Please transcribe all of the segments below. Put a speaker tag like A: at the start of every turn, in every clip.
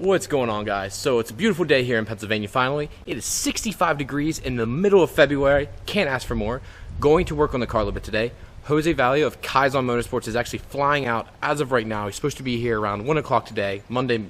A: What's going on, guys? So it's a beautiful day here in Pennsylvania finally. It is 65 degrees in the middle of February. Can't ask for more. Going to work on the car a little bit today. Jose Valio of Kaizen Motorsports is actually flying out as of right now. He's supposed to be here around 1 o'clock today, Monday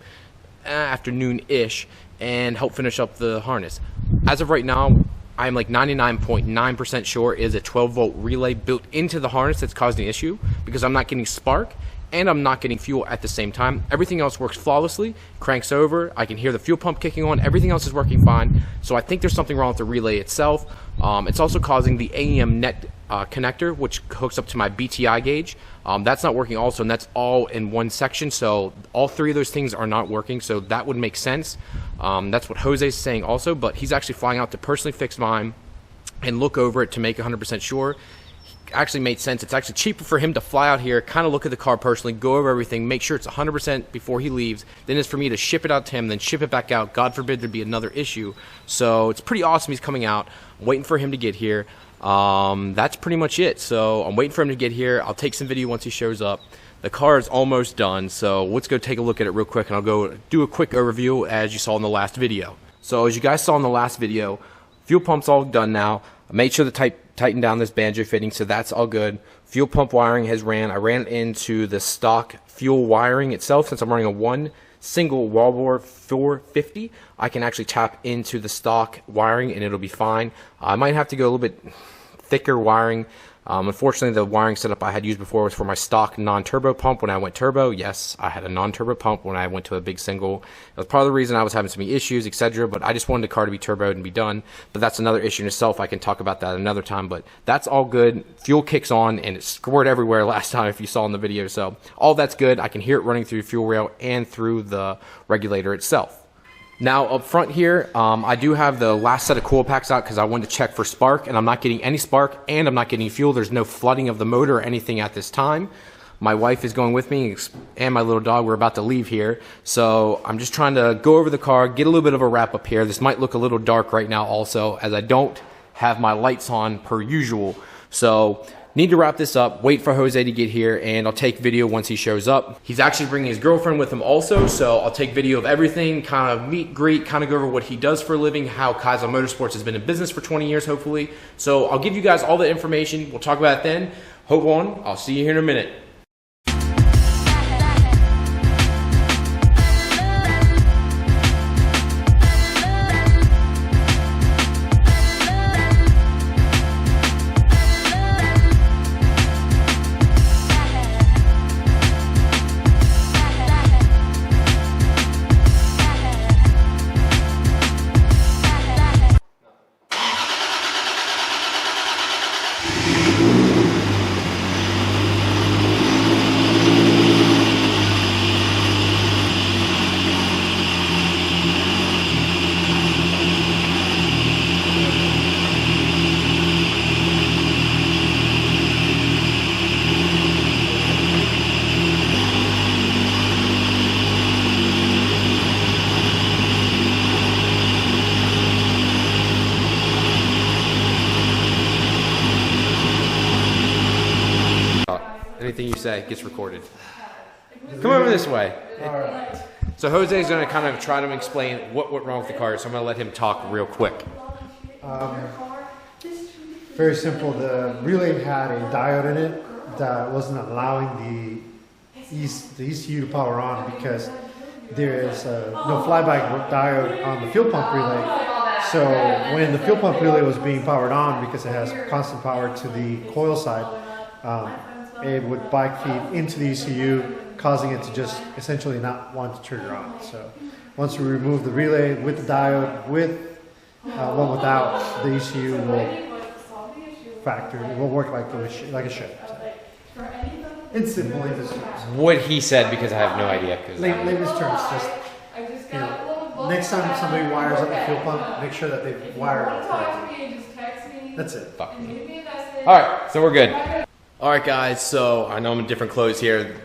A: afternoon-ish, and help finish up the harness. As of right now, I'm like 99.9% sure it is a 12-volt relay built into the harness that's causing the issue, because I'm not getting spark and I'm not getting fuel at the same time. Everything else works flawlessly, cranks over, I can hear the fuel pump kicking on, everything else is working fine. So I think there's something wrong with the relay itself. It's also causing the AEM net connector, which hooks up to my BTI gauge. That's not working also, and that's all in one section, so all three of those things are not working, so that would make sense. That's what Jose's saying also, but he's actually flying out to personally fix mine and look over it to make 100% sure. Actually made sense. It's actually cheaper for him to fly out here, kind of look at the car personally, go over everything, make sure it's 100% before he leaves, then it's for me to ship it out to him, then ship it back out. God forbid there'd be another issue. So it's pretty awesome he's coming out. I'm waiting for him to get here. That's pretty much it. So I'm waiting for him to get here. I'll take some video once he shows up. The car is almost done, so let's go take a look at it real quick, and I'll go do a quick overview as you saw in the last video. So as you guys saw in the last video, fuel pump's all done now. I made sure to tighten down this banjo fitting, so that's all good. Fuel pump wiring has ran. I ran into the stock fuel wiring itself. Since I'm running a one single wallboard 450, I can actually tap into the stock wiring and it'll be fine. I might have to go a little bit thicker wiring. Unfortunately, the wiring setup I had used before was for my stock non-turbo pump when I went turbo. Yes, I had a non-turbo pump when I went to a big single. That was part of the reason I was having some issues, etc. But I just wanted the car to be turboed and be done. But that's another issue in itself. I can talk about that another time. But that's all good. Fuel kicks on and it squirted everywhere last time if you saw in the video. So all that's good. I can hear it running through the fuel rail and through the regulator itself. Now up front here, I do have the last set of coil packs out because I wanted to check for spark, and I'm not getting any spark and I'm not getting fuel. There's no flooding of the motor or anything at this time. My wife is going with me and my little dog. We're about to leave here. So I'm just trying to go over the car, get a little bit of a wrap up here. This might look a little dark right now also, as I don't have my lights on per usual. So need to wrap this up, wait for Jose to get here, and I'll take video once he shows up. He's actually bringing his girlfriend with him also, so I'll take video of everything, kind of meet, greet, kind of go over what he does for a living, how Kaizen Motorsports has been in business for 20 years, hopefully. So I'll give you guys all the information. We'll talk about it then. Hold on. I'll see you here in a minute. Anything you say gets recorded. Come over this way.
B: Alright.
A: So Jose's going to kind of try to explain what went wrong with the car, so I'm going to let him talk real quick.
B: Very simple. The relay had a diode in it that wasn't allowing the ECU to power on because there is no flyback diode on the fuel pump relay. So when the fuel pump relay was being powered on, because it has constant power to the coil side, it would bike feed into the ECU, causing it to just essentially not want to trigger on. So once we remove the relay with the diode, with one without, the ECU will factor. It will work like a should. So it's simple. Layman's terms.
A: What he said, because I have no idea.
B: Layman's terms. Just next time somebody wires up a fuel pump, make sure that they wire it correctly. That's it.
A: Fuck me. All right, so we're good. All right, guys, so I know I'm in different clothes here.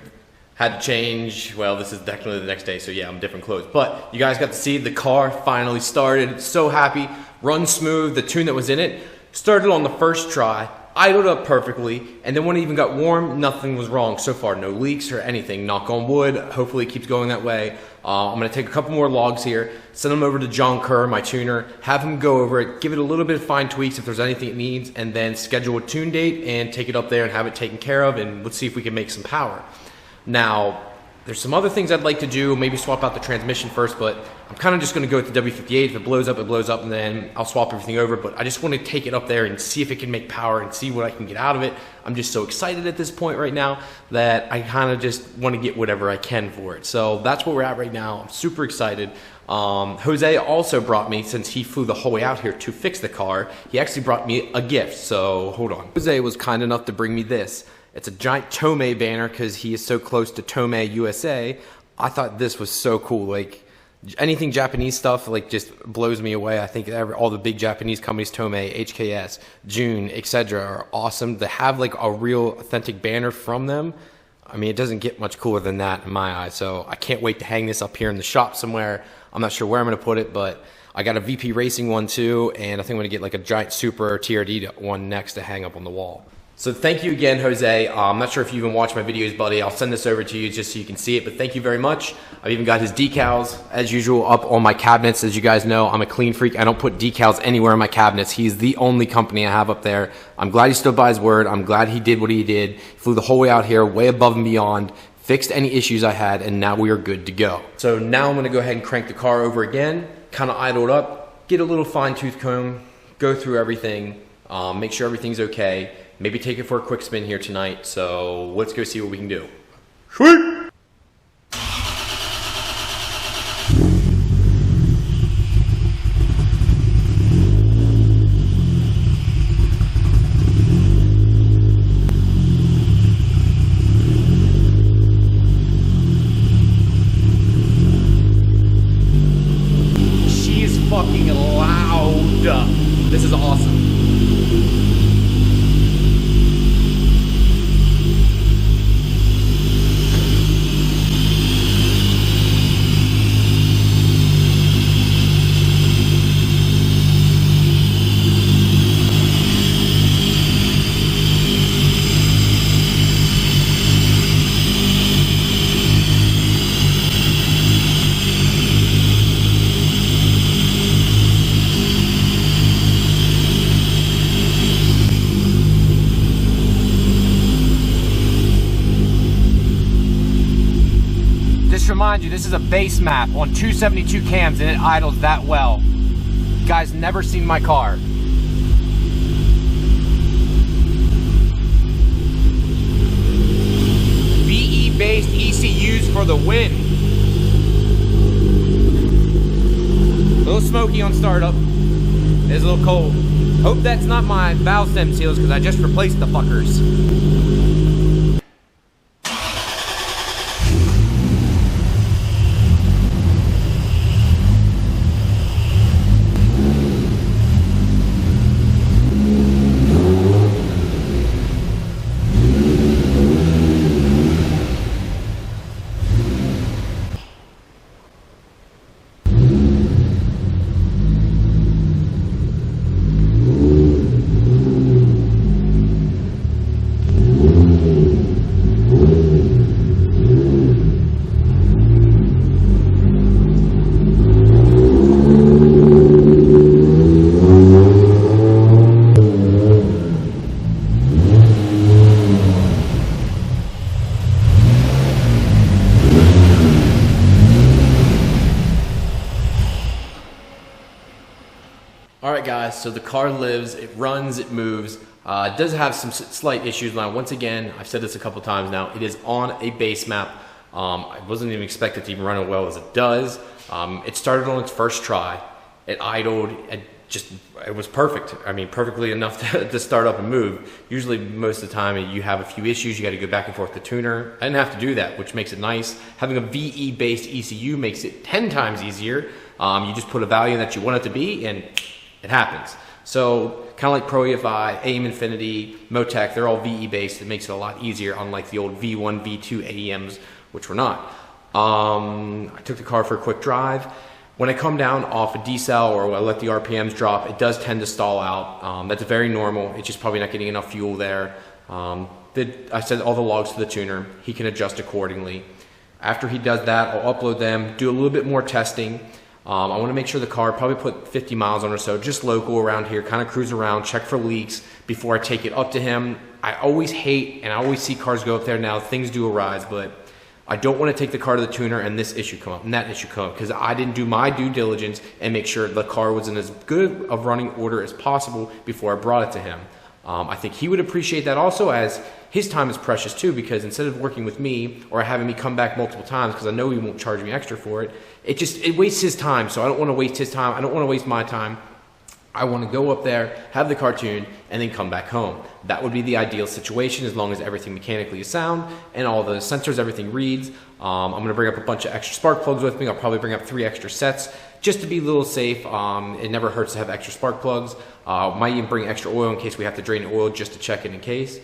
A: Had to change. Well, this is definitely the next day, so yeah, I'm in different clothes. But you guys got to see the car finally started. So happy. Run smooth. The tune that was in it started on the first try. idled up perfectly, and then when it even got warm, nothing was wrong so far. No leaks or anything, knock on wood. Hopefully it keeps going that way. I'm gonna take a couple more logs here, send them over to John Kerr, my tuner, have him go over it, give it a little bit of fine tweaks if there's anything it needs, and then schedule a tune date and take it up there and have it taken care of, and let's see if we can make some power. Now, there's some other things I'd like to do, maybe swap out the transmission first, but I'm kind of just gonna go with the W58. If it blows up, and then I'll swap everything over, but I just wanna take it up there and see if it can make power and see what I can get out of it. I'm just so excited at this point right now that I kind of just wanna get whatever I can for it. So that's where we're at right now. I'm super excited. Jose also brought me, since he flew the whole way out here to fix the car, he actually brought me a gift, so hold on. Jose was kind enough to bring me this. It's a giant Tomei banner because he is so close to Tomei USA. I thought this was so cool. Like, anything Japanese stuff, like, just blows me away. I think all the big Japanese companies, Tomei, HKS, June, etc., are awesome. To have like a real authentic banner from them, I mean, it doesn't get much cooler than that in my eyes. So I can't wait to hang this up here in the shop somewhere. I'm not sure where I'm going to put it, but I got a VP Racing one too, and I think I'm going to get like a giant Supra or TRD one next to hang up on the wall. So thank you again, Jose. I'm not sure if you even watch my videos, buddy. I'll send this over to you just so you can see it, but thank you very much. I've even got his decals, as usual, up on my cabinets. As you guys know, I'm a clean freak. I don't put decals anywhere in my cabinets. He's the only company I have up there. I'm glad he stood by his word. I'm glad he did what he did. Flew the whole way out here, way above and beyond, fixed any issues I had, and now we are good to go. So now I'm gonna go ahead and crank the car over again, kind of idled up, get a little fine tooth comb, go through everything, make sure everything's okay. Maybe take it for a quick spin here tonight, so let's go see what we can do. Sweet! She is fucking loud. This is awesome. Remind you, this is a base map on 272 cams and it idles that well. You guys never seen my car. VE based ECUs for the win. A little smoky on startup. It's a little cold. Hope that's not my valve stem seals because I just replaced the fuckers. Alright guys, so the car lives, it runs, it moves. It does have some slight issues now. Once again, I've said this a couple times now, it is on a base map. I wasn't even expected to even run as well as it does. It started on its first try. It idled, it was perfect. I mean, perfectly enough to start up and move. Usually most of the time you have a few issues, you gotta go back and forth to tuner. I didn't have to do that, which makes it nice. Having a VE based ECU makes it 10 times easier. You just put a value that you want it to be and it happens. So kind of like Pro EFI, AIM Infinity, Motec, they're all VE based. It makes it a lot easier, unlike the old V1, V2 AEMs, which were not. I took the car for a quick drive. When I come down off a decel or when I let the RPMs drop, it does tend to stall out. That's very normal. It's just probably not getting enough fuel there. I sent all the logs to the tuner. He can adjust accordingly. After he does that, I'll upload them, do a little bit more testing. I want to make sure the car, probably put 50 miles on or so, just local around here, kind of cruise around, check for leaks before I take it up to him. I always hate, and I always see cars go up there now, things do arise, but I don't want to take the car to the tuner and this issue come up and that issue come up because I didn't do my due diligence and make sure the car was in as good of running order as possible before I brought it to him. I think he would appreciate that also, as his time is precious too, because instead of working with me or having me come back multiple times because I know he won't charge me extra for it, it wastes his time. So I don't want to waste his time. I don't want to waste my time. I want to go up there, have the car tuned, and then come back home. That would be the ideal situation as long as everything mechanically is sound and all the sensors, everything reads. I'm going to bring up a bunch of extra spark plugs with me. I'll probably bring up 3 extra sets just to be a little safe. It never hurts to have extra spark plugs. Might even bring extra oil in case we have to drain the oil just to check it in case.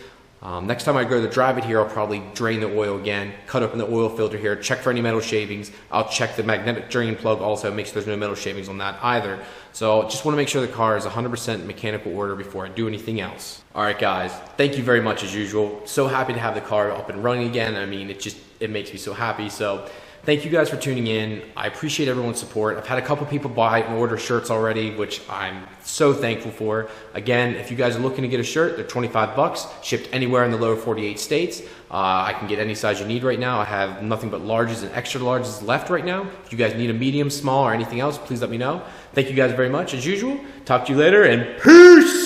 A: Next time I go to drive it here, I'll probably drain the oil again, cut open the oil filter here, check for any metal shavings. I'll check the magnetic drain plug also, make sure there's no metal shavings on that either. So just want to make sure the car is 100% mechanical order before I do anything else. All right, guys, thank you very much as usual. So happy to have the car up and running again. I mean, it makes me so happy. So thank you guys for tuning in. I appreciate everyone's support. I've had a couple people buy and order shirts already, which I'm so thankful for. Again, if you guys are looking to get a shirt, they're 25 bucks, shipped anywhere in the lower 48 states. I can get any size you need right now. I have nothing but larges and extra larges left right now. If you guys need a medium, small, or anything else, please let me know. Thank you guys very much as usual. Talk to you later, and peace!